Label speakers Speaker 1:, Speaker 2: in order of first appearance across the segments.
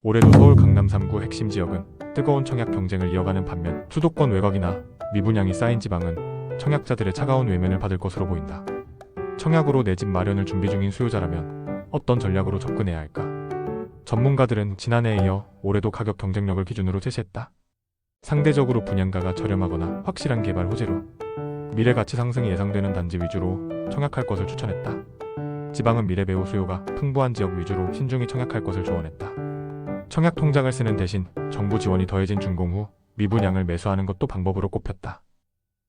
Speaker 1: 올해도 서울 강남 3구 핵심 지역은 뜨거운 청약 경쟁을 이어가는 반면 수도권 외곽이나 미분양이 쌓인 지방은 청약자들의 차가운 외면을 받을 것으로 보인다. 청약으로 내 집 마련을 준비 중인 수요자라면 어떤 전략으로 접근해야 할까? 전문가들은 지난해에 이어 올해도 가격 경쟁력을 기준으로 제시했다. 상대적으로 분양가가 저렴하거나 확실한 개발 호재로 미래 가치 상승이 예상되는 단지 위주로 청약할 것을 추천했다. 지방은 미래 배우 수요가 풍부한 지역 위주로 신중히 청약할 것을 조언했다. 청약 통장을 쓰는 대신 정부 지원이 더해진 준공 후 미분양을 매수하는 것도 방법으로 꼽혔다.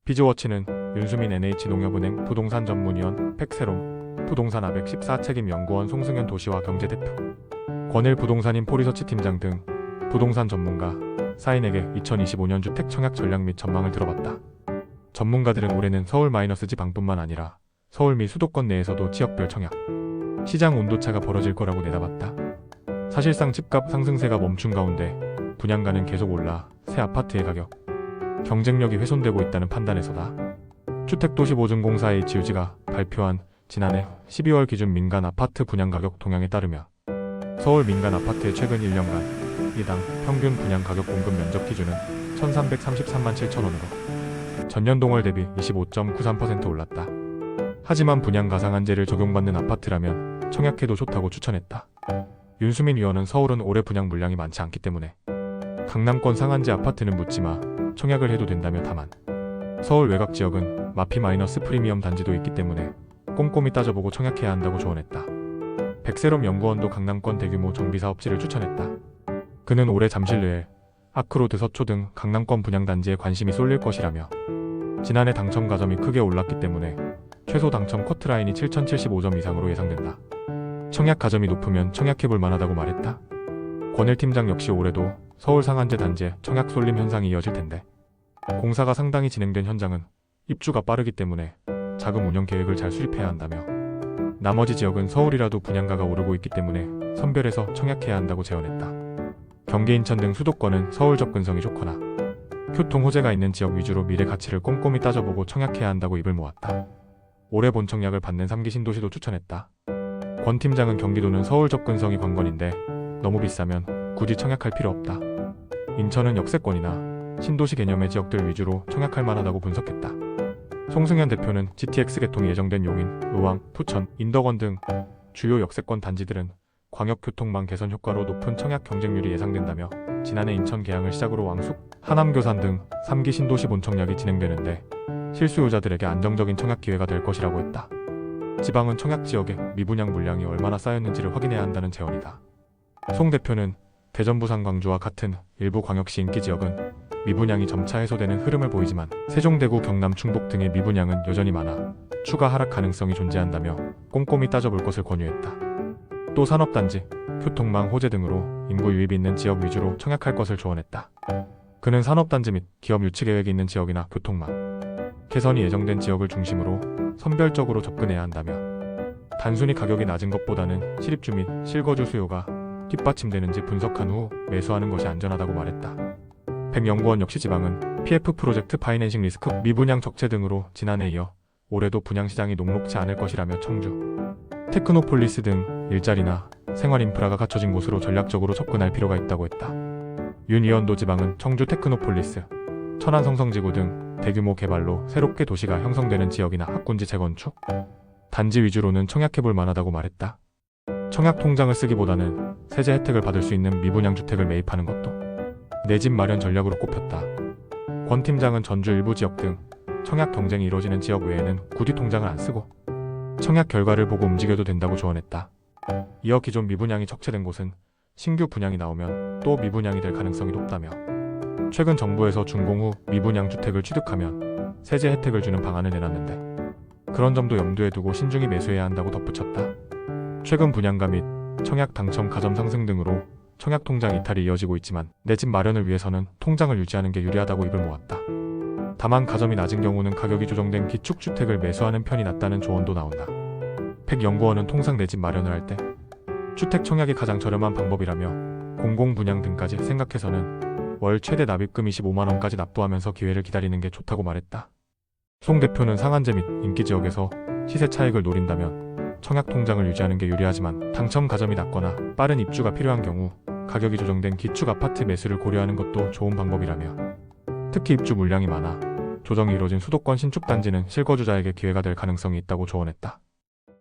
Speaker 1: 비즈워치는 윤수민 NH농협은행 부동산 전문위원 백세롬, 부동산 아백 14 책임연구원 송승현 도시와 경제대표, 권일 부동산인 포리서치 팀장 등 부동산 전문가, 사인에게 2025년 주택 청약 전략 및 전망을 들어봤다. 전문가들은 올해는 서울 마이너스 지방뿐만 아니라 서울 미 수도권 내에서도 지역별 청약, 시장 온도차가 벌어질 거라고 내다봤다. 사실상 집값 상승세가 멈춘 가운데 분양가는 계속 올라 새 아파트의 가격, 경쟁력이 훼손되고 있다는 판단에서다. 주택도시보증공사 H유지가 발표한 지난해 12월 기준 민간 아파트 분양가격 동향에 따르면 서울 민간 아파트의 최근 1년간 이당 평균 분양가격 공급 면적 기준은 1,333만 7천원으로 전년 동월 대비 25.93% 올랐다. 하지만 분양 가상한제를 적용받는 아파트라면 청약해도 좋다고 추천했다. 윤수민 위원은 서울은 올해 분양 물량이 많지 않기 때문에 강남권 상한제 아파트는 묻지마 청약을 해도 된다며 다만 서울 외곽 지역은 마피 마이너스 프리미엄 단지도 있기 때문에 꼼꼼히 따져보고 청약해야 한다고 조언했다. 백세롬 연구원도 강남권 대규모 정비사업지를 추천했다. 그는 올해 잠실르엘, 아크로드 서초 등 강남권 분양단지에 관심이 쏠릴 것이라며 지난해 당첨 가점이 크게 올랐기 때문에 최소 당첨 커트라인이 7,075점 이상으로 예상된다. 청약 가점이 높으면 청약해볼 만하다고 말했다. 권일 팀장 역시 올해도 서울 상한제 단지에 청약 쏠림 현상이 이어질 텐데 공사가 상당히 진행된 현장은 입주가 빠르기 때문에 자금 운영 계획을 잘 수립해야 한다며 나머지 지역은 서울이라도 분양가가 오르고 있기 때문에 선별해서 청약해야 한다고 제언했다. 경기 인천 등 수도권은 서울 접근성이 좋거나 교통 호재가 있는 지역 위주로 미래 가치를 꼼꼼히 따져보고 청약해야 한다고 입을 모았다. 올해 본청약을 받는 3기 신도시도 추천했다. 권 팀장은 경기도는 서울 접근성이 관건인데 너무 비싸면 굳이 청약할 필요 없다. 인천은 역세권이나 신도시 개념의 지역들 위주로 청약할 만하다고 분석했다. 송승현 대표는 GTX 개통이 예정된 용인, 의왕, 부천, 인덕원 등 주요 역세권 단지들은 광역교통망 개선 효과로 높은 청약 경쟁률이 예상된다며 지난해 인천 계양을 시작으로 왕숙, 하남 교산 등 3기 신도시 본청약이 진행되는데 실수요자들에게 안정적인 청약 기회가 될 것이라고 했다. 지방은 청약 지역에 미분양 물량이 얼마나 쌓였는지를 확인해야 한다는 제언이다. 송 대표는 대전 부산 광주와 같은 일부 광역시 인기 지역은 미분양이 점차 해소되는 흐름을 보이지만 세종대구 경남 충북 등의 미분양은 여전히 많아 추가 하락 가능성이 존재한다며 꼼꼼히 따져볼 것을 권유했다. 또 산업단지, 교통망 호재 등으로 인구 유입이 있는 지역 위주로 청약할 것을 조언했다. 그는 산업단지 및 기업 유치 계획이 있는 지역이나 교통망, 개선이 예정된 지역을 중심으로 선별적으로 접근해야 한다며 단순히 가격이 낮은 것보다는 실입주 및 실거주 수요가 뒷받침되는지 분석한 후 매수하는 것이 안전하다고 말했다. 백연구원 역시 지방은 PF 프로젝트 파이낸싱 리스크, 미분양 적체 등으로 지난해 이어 올해도 분양시장이 녹록지 않을 것이라며 청주, 테크노폴리스 등 일자리나 생활 인프라가 갖춰진 곳으로 전략적으로 접근할 필요가 있다고 했다. 윤 의원도 지방은 청주 테크노폴리스, 천안 성성지구 등 대규모 개발로 새롭게 도시가 형성되는 지역이나 학군지 재건축, 단지 위주로는 청약해볼 만하다고 말했다. 청약 통장을 쓰기보다는 세제 혜택을 받을 수 있는 미분양 주택을 매입하는 것도 내 집 마련 전략으로 꼽혔다. 권 팀장은 전주 일부 지역 등 청약 경쟁이 이루어지는 지역 외에는 굳이 통장을 안 쓰고 청약 결과를 보고 움직여도 된다고 조언했다. 이어 기존 미분양이 적체된 곳은 신규 분양이 나오면 또 미분양이 될 가능성이 높다며 최근 정부에서 준공 후 미분양 주택을 취득하면 세제 혜택을 주는 방안을 내놨는데 그런 점도 염두에 두고 신중히 매수해야 한다고 덧붙였다. 최근 분양가 및 청약 당첨 가점 상승 등으로 청약 통장 이탈이 이어지고 있지만 내 집 마련을 위해서는 통장을 유지하는 게 유리하다고 입을 모았다. 다만 가점이 낮은 경우는 가격이 조정된 기축주택을 매수하는 편이 낫다는 조언도 나온다. 백연구원은 통상 내 집 마련을 할 때 주택 청약이 가장 저렴한 방법이라며 공공분양 등까지 생각해서는 월 최대 납입금 25만원까지 납부하면서 기회를 기다리는 게 좋다고 말했다. 송 대표는 상한제 및 인기 지역에서 시세 차익을 노린다면 청약 통장을 유지하는 게 유리하지만 당첨 가점이 낮거나 빠른 입주가 필요한 경우 가격이 조정된 기축 아파트 매수를 고려하는 것도 좋은 방법이라며 특히 입주 물량이 많아 조정이 이뤄진 수도권 신축 단지는 실거주자에게 기회가 될 가능성이 있다고 조언했다.